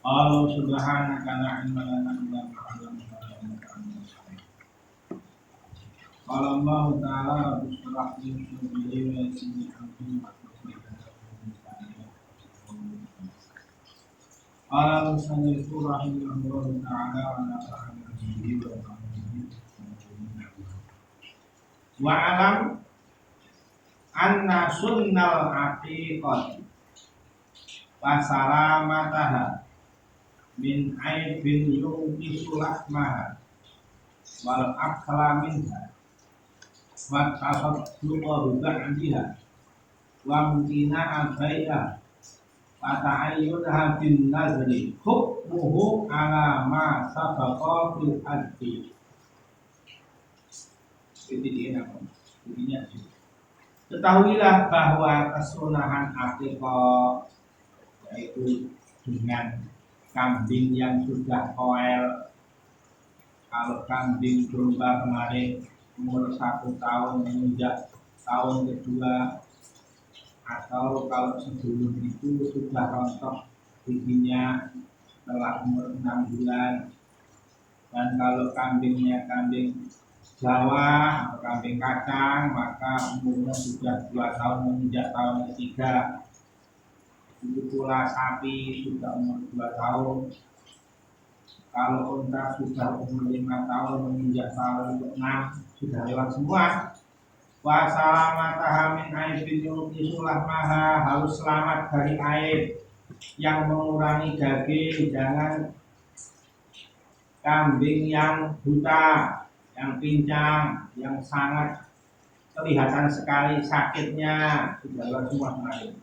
Allah subhanaka la ilma lana illa ma 'allamtana. Qala Allah ta'ala rabbi shrah li sadri wa yassir li amri qala musannif rahimahullah ta'ala wa nafa'ana bihi wa alam anna sunnal aqiqati wa salamataha min aibin yungkisu lahmaha wal akla minha wa tasadduqa ba'diha wa mungkina abaiha wa ta'ayyunha bin nazri hukmuhu ala ma sabaqa fil haddi. Ketahuilah bahwa kesunahan aqiqah yaitu dengan kambing yang sudah koel. Kalau kambing domba kemarin umur 1 tahun menginjak tahun kedua, atau kalau sebelum itu sudah rontok giginya setelah umur 6 bulan, dan kalau kambingnya kambing Jawa atau kambing kacang maka umurnya sudah 2 tahun menginjak tahun ketiga. Itu pula sapi sudah umur 2 tahun. Kalau unta sudah umur 5 tahun menginjak tahun ke-6, sudah lewat semua. Wa salamataha min aibin yulqisulah maha, harus selamat dari aib yang mengurangi daging. Jangan kambing yang buta, yang pincang, yang sangat kelihatan sekali sakitnya, sudah lewat semua kemarin.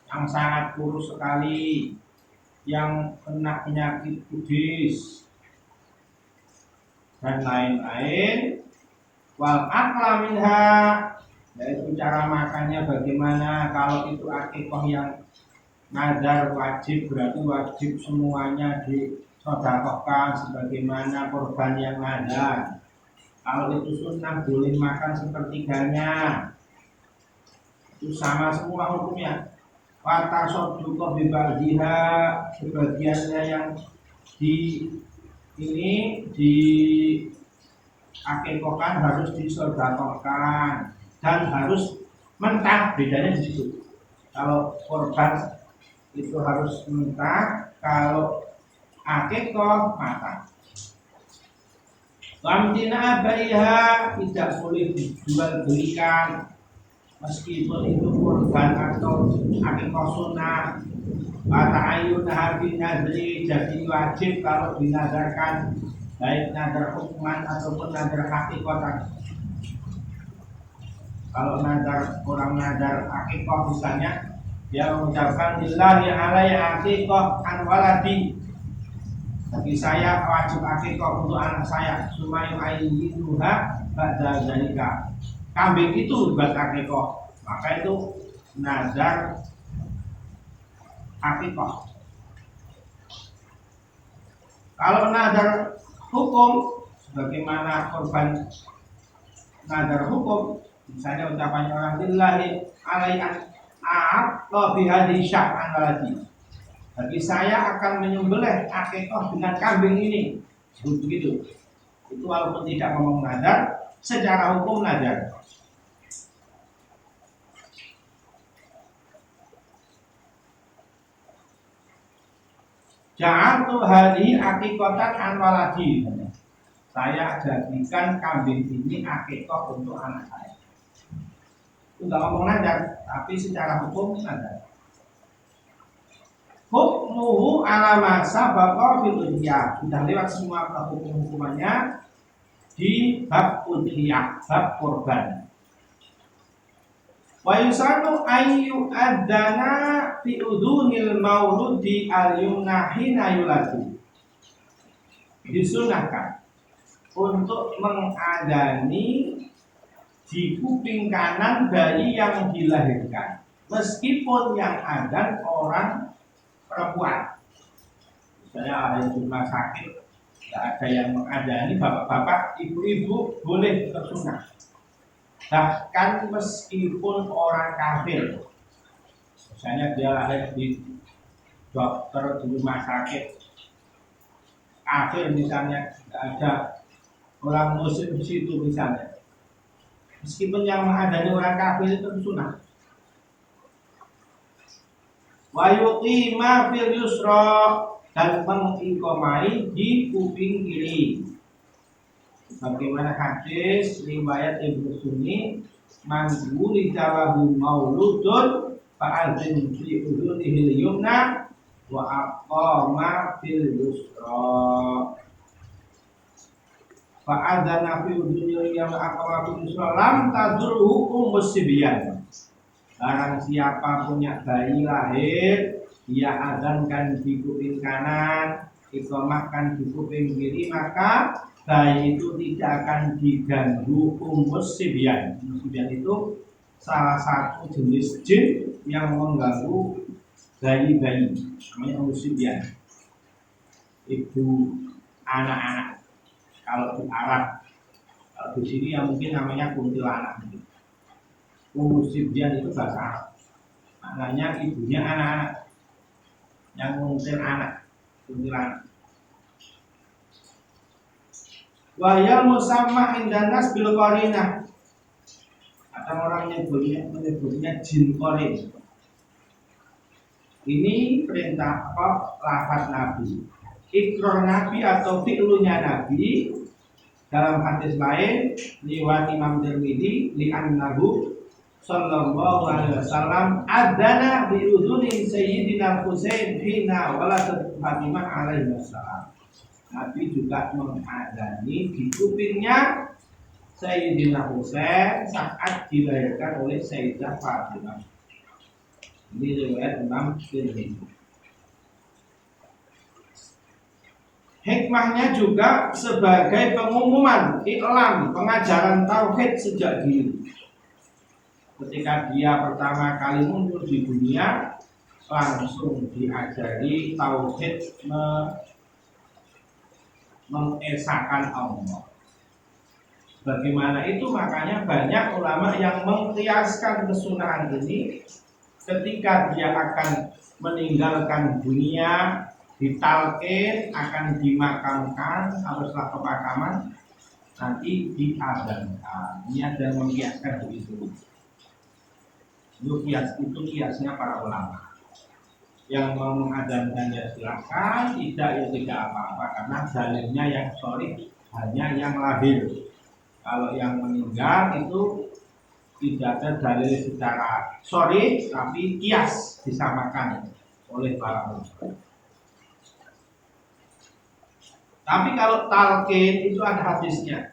Yang sangat kurus sekali, yang kena penyakit kudis dan lain-lain. Wal akla minha, yaitu cara makannya bagaimana. Kalau itu aqiqah yang nazar wajib, berarti wajib semuanya disedekahkan sebagaimana korban yang nazar. Kalau itu sunnah boleh makan sepertiganya, itu sama semua hukumnya. Wata sodukoh bibagiha, sebagiannya yang di akikohkan harus disedekahkan dan harus mentah. Bedanya di situ. Kalau korban itu harus mentah, kalau akikoh matang. Wamtina abaiha, tidak boleh dijual belikan meskipun itu kurban atau akikah sunnah. Kata ayunah bin nazri, jadi wajib kalau dinazarkan, baik nazar hukuman ataupun nazar hakikatan. Kalau nazar, orang nazar akikah misalnya, dia mengucapkan lillahi alaiya akikah an waladi, bagi saya wajib akikah untuk anak saya, sumayu ayyiduha ba'da zalika. Kambing itu buat akikah, maka itu nazar akikah. Kalau nazar hukum, sebagaimana korban nazar hukum, misalnya ucapannya orang lillahi alaiya a'aqqa bihadhi sya'an waladi, bagi saya akan menyembelih akikah dengan kambing ini, begitu. Itu walaupun tidak ngomong nazar, secara hukum nazar. Ja'altu hadhihi aqiqatan an waladi, saya jadikan kambing ini akikah untuk anak saya. Itu enggak ngomong nazar, tapi secara hukum nazar. Hukmuhu ala masa baqa fil udhiyah, sudah lewat semua hukum-hukumannya di bab udhiyah, bab korban. Wa yusanu ayyu adzana fi udhunil mauludi al-yumna hina yuladu, disunahkan untuk mengadani di kuping kanan bayi yang dilahirkan, meskipun yang adzan orang perempuan. Misalnya ada yang cuma sakit, tidak ada yang mengadani, bapak-bapak, ibu-ibu boleh bersunah. bahkan meskipun orang kafir, misalnya dia lahir di dokter di rumah sakit kafir misalnya, tidak ada orang muslim di situ misalnya, meskipun yang mengadani orang kafir itu sunnah. Wa yuqima fil yusra, dan mengikomai di kuping kiri. Bagaimana hadis riwayat Ibnu Sunni, man wulidalahu mauludun fa'adzin fi udhunihil yumna wa aqama fil yusra. Fa'adzana fi udhunihil yumna wa aqama fil yusra lam tadurhu musibyan. Barang siapa punya bayi lahir, dia azankan di kuping kanan, iqamahkan di kuping kiri, maka bayi itu tidak akan diganggu musibyan. Musibyan itu salah satu jenis jin yang mengganggu bayi-bayi, namanya musibyan. Ibu anak-anak. Kalau di Arab, kalau di sini yang mungkin namanya kuntilanak. Musibyan itu bahasa Arab, maknanya ibunya anak-anak yang mungkin anak kuntilanak. Wahya musamma indanas bil qarinah, ada orang menyebutnya jin qarin. Ini perintah apa? Lafaz Nabi, ikrar Nabi atau fi'lunya Nabi. Dalam hadis lain riwayat Imam Tirmidzi, li annahu sallallahu alaihi wasallam adana bi udhuni sayyidina Husain hina waladat Fatimah alaihi wassalam. Nabi juga mengadani di kupingnya Sayyidina Husain saat dilahirkan oleh Sayyidah Fatimah. Ini riwayat Imam Tirmidzi. Hikmahnya juga sebagai pengumuman, iklan, pengajaran tauhid sejak dini. Ketika dia pertama kali muncul di dunia, langsung diajari tauhid, mengesahkan Allah. Bagaimana itu? Makanya banyak ulama yang mengkiaskan kesunahan ini ketika dia akan meninggalkan dunia, ditalqin, akan dimakamkan, atau setelah pemakaman nanti diadzankan. Ini ada yang mengkiaskan begitu. Itu kiasnya para ulama. Yang mau mengadzankan ya silakan, tidak ya tidak apa-apa, karena dalilnya yang sahih hanya yang lahir. Kalau yang meninggal itu tidak ada dalil secara sahih, tapi kias disamakan oleh para ulama. Tapi kalau talqin itu ada hadisnya.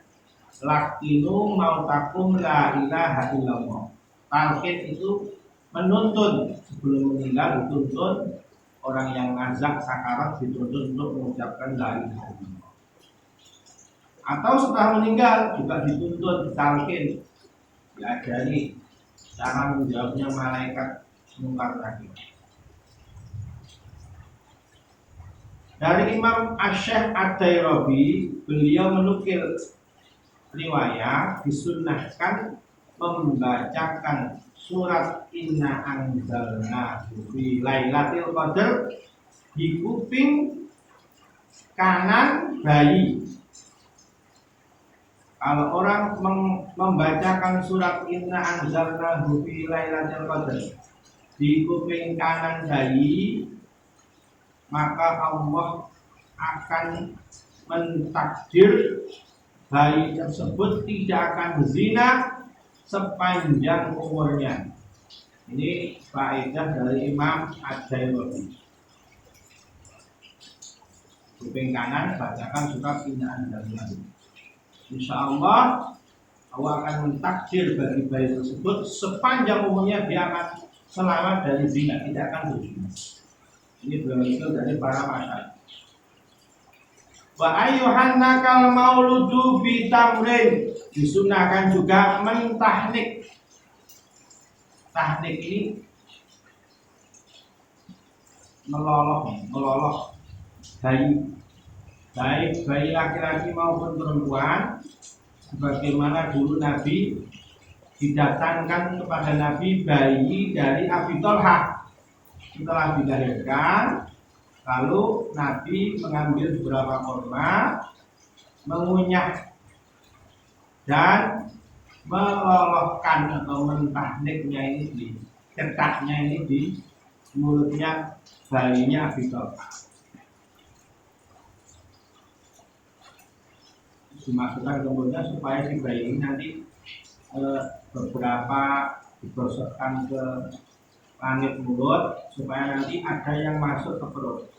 Laqinu mautakum la ilaha illallah. Talqin itu menuntun, sebelum meninggal dituntun, orang yang ngazak sakarat dituntun untuk mengucapkan la ilaha illallah. Atau setelah meninggal juga dituntun talqin, diajari cara menjawabnya malaikat mungkar nakir. Dari Imam Asy-Syaikh Ad-Dairabi, beliau menukil riwayat disunnahkan membacakan surat Inna Anzalnahu fi Lailatul Qadar di kuping kanan bayi. Kalau orang membacakan surat Inna Anzalnahu fi Lailatul Qadar di kuping kanan bayi, maka Allah akan mentakdir bayi tersebut tidak akan zina sepanjang umurnya. Ini faedah dari Imam Ad-Dairabi. Kuping kanan bacakan surat Inna Anzalnahu. Insya Allah Allah akan mentakdir bagi bayi tersebut sepanjang umurnya dia akan selamat dari zina, tidak akan berzina. Ini berasal dari para masyarakat. Wa ayyuhan nakal mauludu bitamrin, disunahkan juga mentahnik. Tahnik ini meloloh bayi, baik bayi laki-laki maupun perempuan, sebagaimana dulu Nabi didatangkan kepada Nabi bayi dari Abi Thalhah. Setelah dilahirkan, lalu Nabi mengambil beberapa kurma, mengunyah dan meloloskan atau mentahniknya ini di cetaknya ini di mulutnya bayinya Abi Thalhah. Dimasukkan ke mulutnya supaya si bayi ini nanti beberapa digosokkan ke langit mulut supaya nanti ada yang masuk ke perut.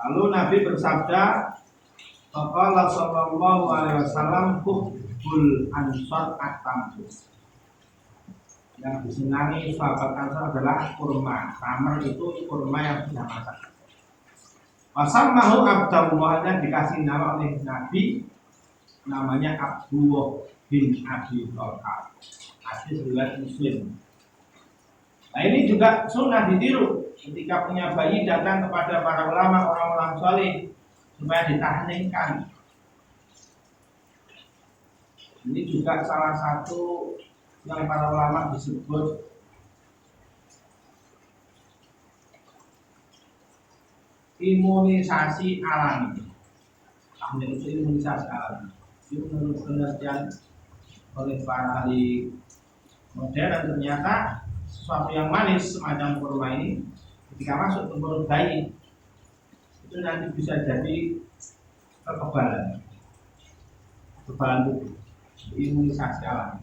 Lalu Nabi bersabda, "Qala sallallahu alaihi wasallam hubbul ansar at-tamr." Yang disenangi sahabat Ansar adalah kurma. Tamr itu kurma yang sudah masak. Wasammahu Abdullah, dikasih nama oleh Nabi, namanya Abdullah bin Abi Thalhah. Hadis riwayat Muslim. Nah ini juga sunnah ditiru ketika punya bayi datang kepada para ulama, orang-orang soleh supaya ditahnikkan. Ini juga salah satu yang para ulama disebut imunisasi alami. Tahnik itu imunisasi alami. Itu menurut penelitian oleh para ahli modern, ternyata sesuatu yang manis semacam kurma ini ketika masuk ke mulut bayi itu nanti bisa jadi kekebalan tubuh, imunisasi alami.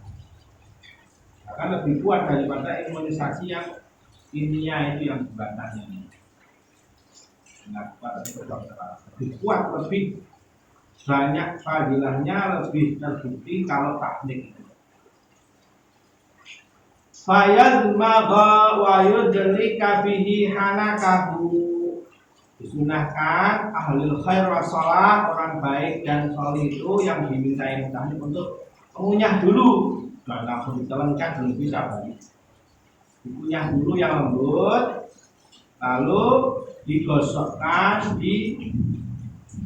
Akan lebih kuat daripada imunisasi yang kimia itu yang buatannya. Lebih kuat, lebih banyak fadilahnya, lebih terbukti kalau tahnik. Fayadmagha wa yudrika bihi hanakahu. Disunahkan ahlul khair wa shalah, orang baik dan soleh itu yang dimintai tahnik untuk mengunyah dulu. Jangan langsung ditelankan, belum bisa balik. Dikunyah dulu yang lembut, lalu digosokkan di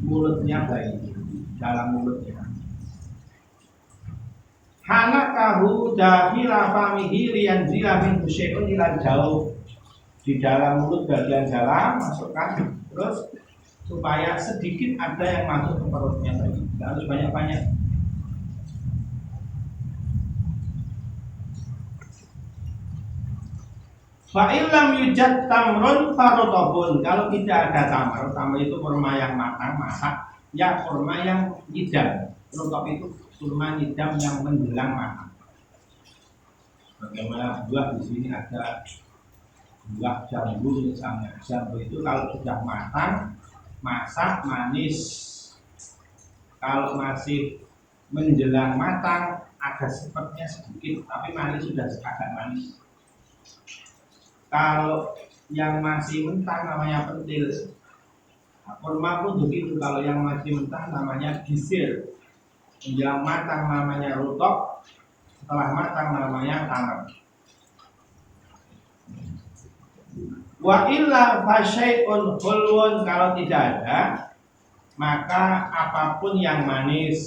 mulutnya bayi, dalam mulutnya. Hanakahu dakhila famihi liyanzila min syai'un ila jauh. Di dalam mulut bagian dalam masukkan terus supaya sedikit ada yang masuk ke perutnya bayi. Tidak harus banyak-banyak. Fa'ilam yujad tamrun farotobun. Kalau tidak ada tamar itu kurma yang matang, masak, ya kurma yang nyidam. Rotob itu kurma nyidam yang menjelang matang. Bagaimana buah di sini ada buah jambu misalnya. Jambu itu kalau sudah matang, masak, manis. Kalau masih menjelang matang, agak sepetnya sedikit, tapi manis sudah agak manis. Kalau yang masih mentah namanya pentil. Kurma pun begitu, kalau yang masih mentah namanya gisir. Yang matang namanya rutok, setelah matang namanya tamar. Wa illa fasyai'un hulwun, kalau tidak ada maka apapun yang manis,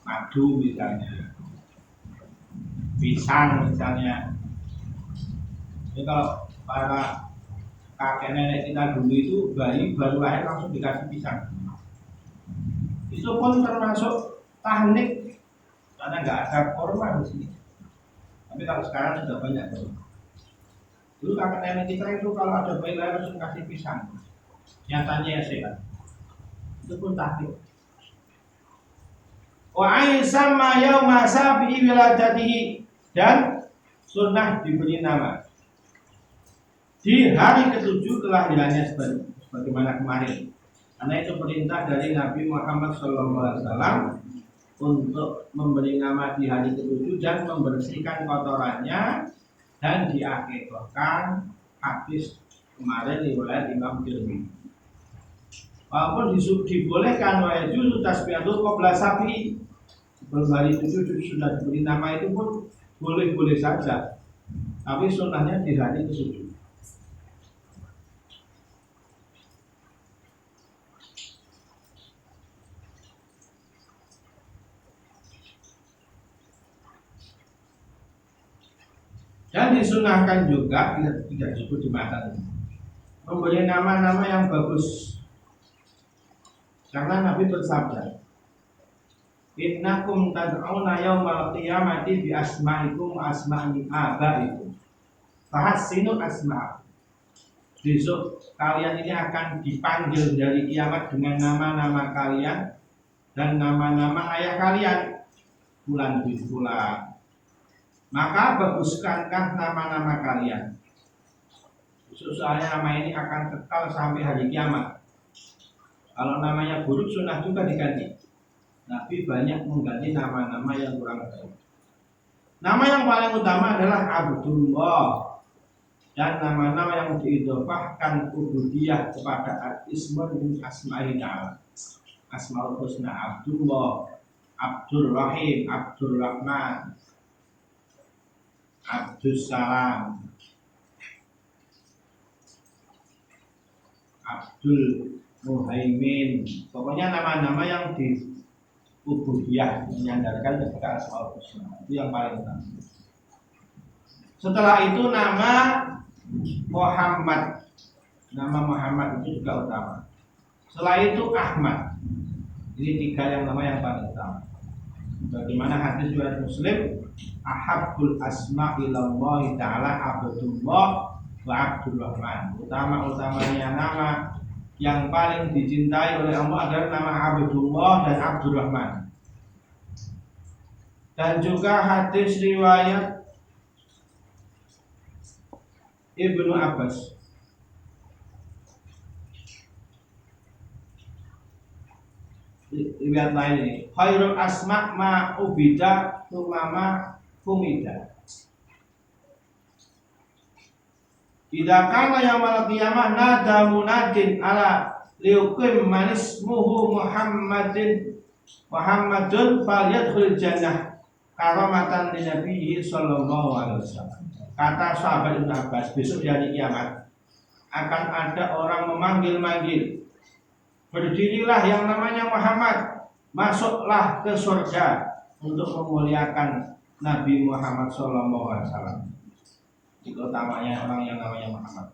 madu misalnya, pisang misalnya. Jadi kalau para kakek nenek kita dulu itu bayi baru lahir langsung dikasih pisang. Itu pun termasuk tahnik karena nggak ada kurma di sini. Tapi kalau sekarang sudah banyak tuh. Dulu kakek nenek kita itu kalau ada bayi lahir langsung kasih pisang. Nyatanya ya sehat. Itu pun tahnik. Wa aisama yauma sabi'i wiladatihi, dan sunnah diberi nama di hari ke-7 kelahirannya sebagaimana kemarin. Karena itu perintah dari Nabi Muhammad SAW untuk memberi nama di hari ke-7 dan membersihkan kotorannya dan diakikahkan. Hadis kemarin riwayat Imam Tirmidzi. Walaupun dibolehkan wa yajuzu tasbihatu qabla sabi, sebelum hari 7 sudah diberi nama itu pun boleh-boleh saja. Tapi sunnahnya di hari ke-7. Dan disunahkan juga tidak disebut di matan memberi nama-nama yang bagus. Karena Nabi bersabda, innakum tad'una yaumal qiyamati bi asma'ikum wa asma'i abaikum. Fahassinu asma'. Besok kalian ini akan dipanggil dari kiamat dengan nama-nama kalian dan nama-nama ayah kalian. Fulan bin fulan. Maka baguskanlah nama-nama kalian. Soalnya nama ini akan kekal sampai hari kiamat. Kalau namanya buruk sunnah juga diganti. Nabi banyak mengganti nama-nama yang kurang baik. Nama yang paling utama adalah Abdullah. Dan nama-nama yang diidhofahkan ubudiyah kepada ismun min asma'i ta'ala. Asmaul husna Abdullah, Abdul Rahim, Abdul Rahman, Abdul Salam, Abdul Muhaimin. Pokoknya nama-nama yang di ubudiyah menyandarkan kepada asmaul husna. Itu yang paling utama. Setelah itu nama Muhammad. Nama Muhammad itu juga utama. Setelah itu Ahmad. Ini tiga yang nama yang paling utama. Bagaimana hadis riwayat Muslim, ahabbul asma ilallahi ta'ala Abdullah wa Abdul Rahman. Utama-utamanya nama yang paling dicintai oleh Allah adalah nama Abdullah dan Abdul Rahman. Dan juga hadis riwayat Ibnu Abbas, riwayat lain ini, khairul asma ma ubida tumama humida. Idza kana yaumul qiyamah nada munadin ala liuqim manismuhu Muhammadun falyadkhul jannah karamatan li nabiyhi sallallahu alaihi wasallam. Kata sahabat Ibnu Abbas, besok di hari kiamat akan ada orang memanggil-manggil, berdirilah yang namanya Muhammad, masuklah ke surga, untuk memuliakan Nabi Muhammad SAW. Itu utamanya orang yang namanya Muhammad.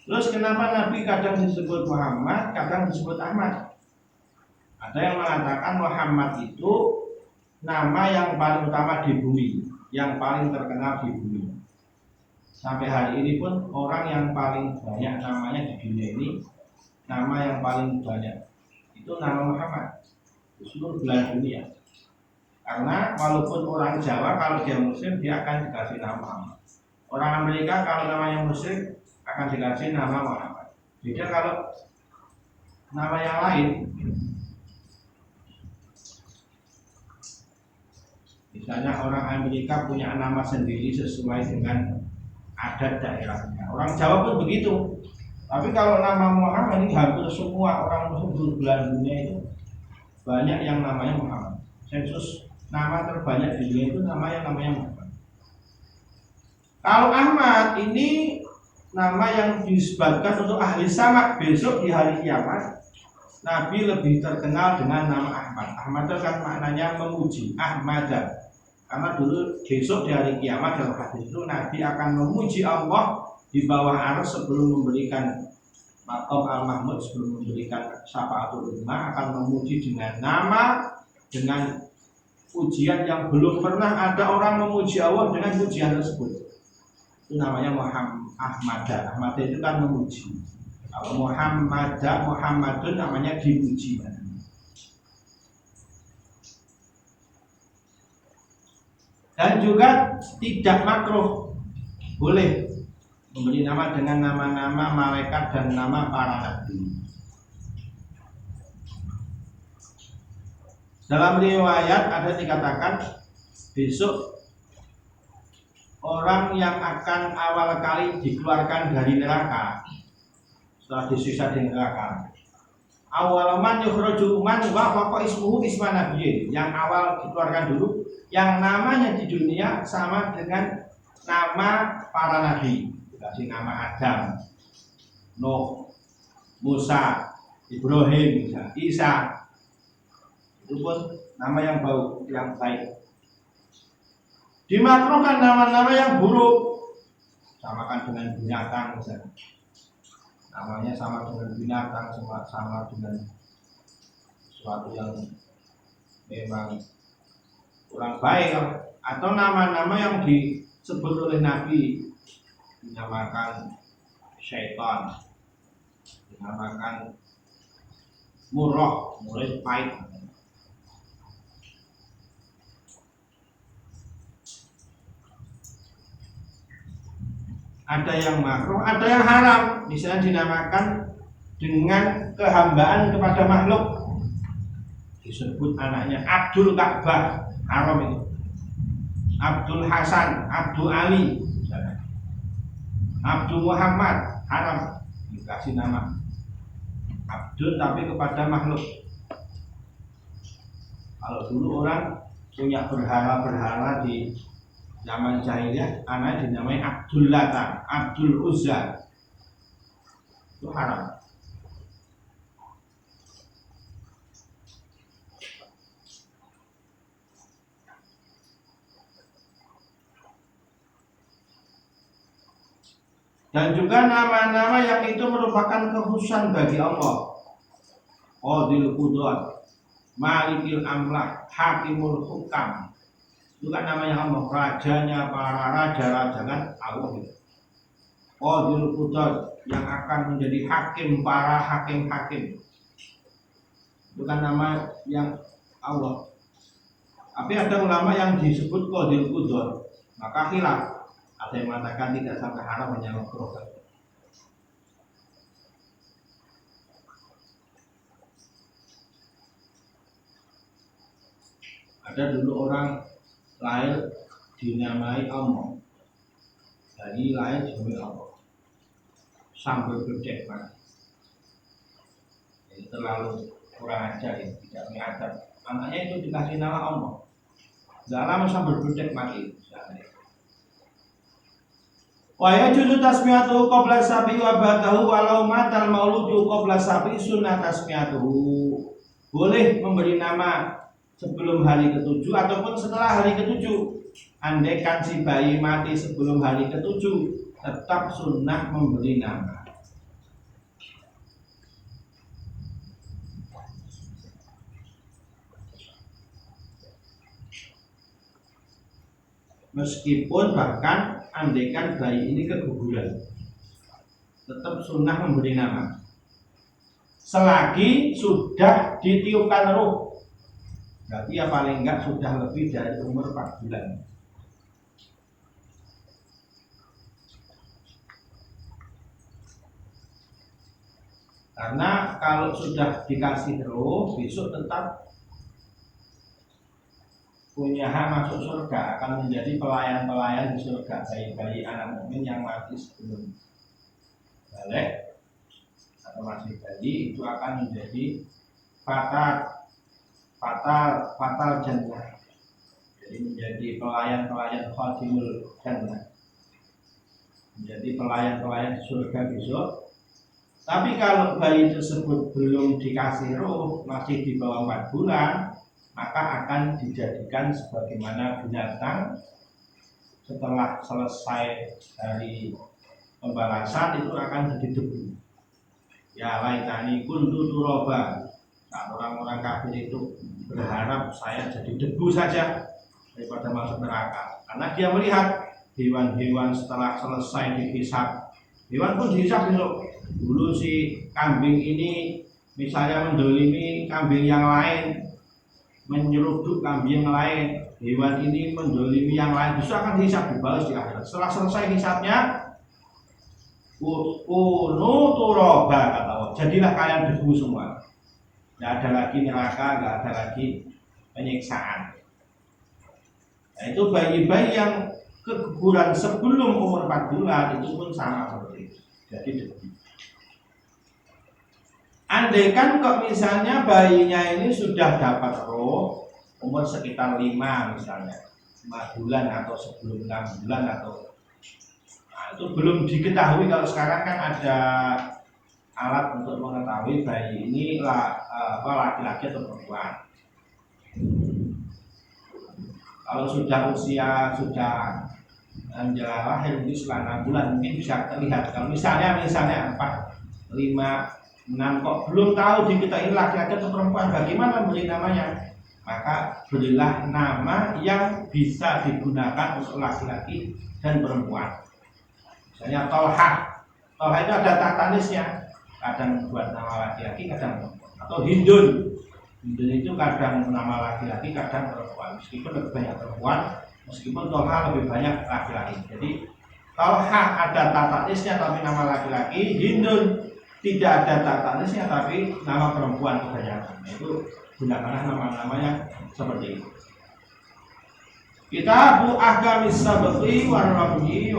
Terus kenapa Nabi kadang disebut Muhammad, kadang disebut Ahmad? Ada yang mengatakan Muhammad itu nama yang paling utama di bumi, yang paling terkenal di bumi. Sampai hari ini pun orang yang paling banyak namanya di dunia ini, nama yang paling banyak itu nama Muhammad di seluruh belahan dunia. Karena walaupun orang Jawa kalau dia Muslim dia akan dikasih nama Muhammad. Orang Amerika kalau namanya Muslim akan dikasih nama Muhammad. Beda kalau nama yang lain. Misalnya orang Amerika punya nama sendiri sesuai dengan adat daerahnya. Orang Jawa pun begitu. Tapi kalau nama Muhammad ini hampir semua orang Muslim di belahan dunia itu banyak yang namanya Muhammad. Sensus nama terbanyak di dunia itu namanya Muhammad. Kalau Ahmad ini nama yang disebutkan untuk ahli sama. Besok di hari kiamat Nabi lebih terkenal dengan nama Ahmad. Ahmad itu kan maknanya memuji, Ahmadan. Karena dulu besok di hari kiamat dalam hadis itu Nabi akan memuji Allah di bawah arsy sebelum memberikan maqam al-mahmud, sebelum memberikan syafaatul uzma, akan memuji dengan nama, dengan pujian yang belum pernah ada orang memuji Allah dengan pujian tersebut. Itu namanya Ahmad itu kan memuji. Kalau Muhammadun namanya dipuji. Dan juga tidak makruh, boleh memberi nama dengan nama-nama malaikat dan nama para nabi. Dalam riwayat ada dikatakan besok orang yang akan awal kali dikeluarkan dari neraka setelah disiksa di neraka, awal man yukhraju man wa faqa ismuhu isma nabiyyin, yang awal dikeluarkan dulu yang namanya di dunia sama dengan nama para nabi. Dikasih nama Adam, Nuh, Musa, Ibrahim, Isa. itu pun nama yang baik. Dimakruhkan nama-nama yang buruk, samakan dengan binatang misalnya. Namanya sama dengan binatang, sama dengan sesuatu yang memang kurang baik, atau nama-nama yang disebut oleh Nabi, dinamakan syaitan, dinamakan murrah, murid pahit. Ada yang makruh, ada yang haram. Misalnya dinamakan dengan kehambaan kepada makhluk, disebut anaknya Abdul Ka'bah, haram itu. Abdul Hasan, Abdul Ali, misalnya. Abdul Muhammad, haram. Dikasih nama Abdul tapi kepada makhluk. Kalau dulu orang punya berhala-berhala di zaman jahiliyah, anaknya dinamai Abdul Lata, Abdul Uzza, itu haram. Dan juga nama-nama yang itu merupakan kekhususan bagi Allah. Qadil Qudrat, Malikil Amlak, Hakimul Hukam. Itu kan namanya Allah, rajanya para raja-raja kan Allah itu. Qadil Qudrat, yang akan menjadi hakim para hakim-hakim. Itu kan nama yang Allah. Tapi ada ulama yang disebut Qadil Qudrat, maka khilaf. Ada yang mengatakan tidak sampai haram, hanya makruh. Ada dulu orang lahir dinamai Allah, dari lahir dinamai Allah, sambil berdek mati. Jadi terlalu kurang ajar ya, tidak mengadab. Anaknya itu dikasih nama Allah, tidak lama sambil berdek mati. Wa yajuzu tasmiyatuhu qabla sabi wa ba'dahu walau matal mauludu qabla sabi sunnah tasmiyatuhu. Boleh memberi nama sebelum hari ke-7 ataupun setelah hari ke-7. Andaikan si bayi mati sebelum hari ke-7, tetap sunnah memberi nama. Meskipun bahkan andaikan bayi ini keguguran, tetap sunnah memberi nama selagi sudah ditiupkan ruh. Berarti ya paling enggak sudah lebih dari umur 4 bulan. Karena kalau sudah dikasih ruh, besok tetap punya hak masuk surga, akan menjadi pelayan-pelayan di surga. Bayi-bayi anak mukmin yang mati sebelum balik atau masih bayi itu akan menjadi fatal jannah. Jadi menjadi pelayan-pelayan khadimul jannah, menjadi pelayan-pelayan surga besok. Tapi kalau bayi tersebut belum dikasih ruh, masih di bawah 4 bulan, maka akan dijadikan sebagaimana binatang. Setelah selesai dari pembalasan itu akan jadi debu. Ya laitani kuntu turoba. Nah, orang-orang kafir itu berharap saya jadi debu saja daripada masuk neraka. Karena dia melihat hewan-hewan setelah selesai dihisab, hewan pun dihisab besok. Dulu si kambing ini misalnya mendolimi kambing yang lain, menyeruduk kambing yang lain, hewan ini mendolimi yang lain, justru akan dihisab, dibalas di akhirat. Setelah selesai hisabnya, kunu turoba, kata Allah, jadilah kalian debu semua. Tidak ada lagi neraka, tidak ada lagi penyiksaan. Nah, itu bayi-bayi yang keguguran sebelum umur 4 bulan itu pun sama seperti itu, jadi debu. Andaikan kok misalnya bayinya ini sudah dapat roh umur sekitar 5 misalnya, 5 bulan atau sebelum 6 bulan atau itu belum diketahui. Kalau sekarang kan ada alat untuk mengetahui bayi ini laki-laki atau perempuan. Kalau sudah usia sudah menjelang lahir itu setelah 6 bulan mungkin bisa terlihat. Kalau misalnya 4, 5, 6 kok belum tahu diketahui laki-laki atau perempuan, bagaimana beri namanya? Maka berilah nama yang bisa digunakan untuk laki-laki dan perempuan. Misalnya Tolha. Tolha itu ada tatanisnya, kadang buat nama laki-laki, kadang perempuan. Atau Hindun. Hindun itu kadang nama laki-laki, kadang perempuan. Meskipun lebih banyak perempuan, meskipun Tolha lebih banyak laki-laki. Jadi Tolha ada tatanisnya tapi nama laki-laki, Hindun tidak ada tatanisnya tapi nama perempuan kebanyakan. Itu gunakanlah nama-namanya seperti itu. Kitabu Ahkamis Sabqi war Ramyi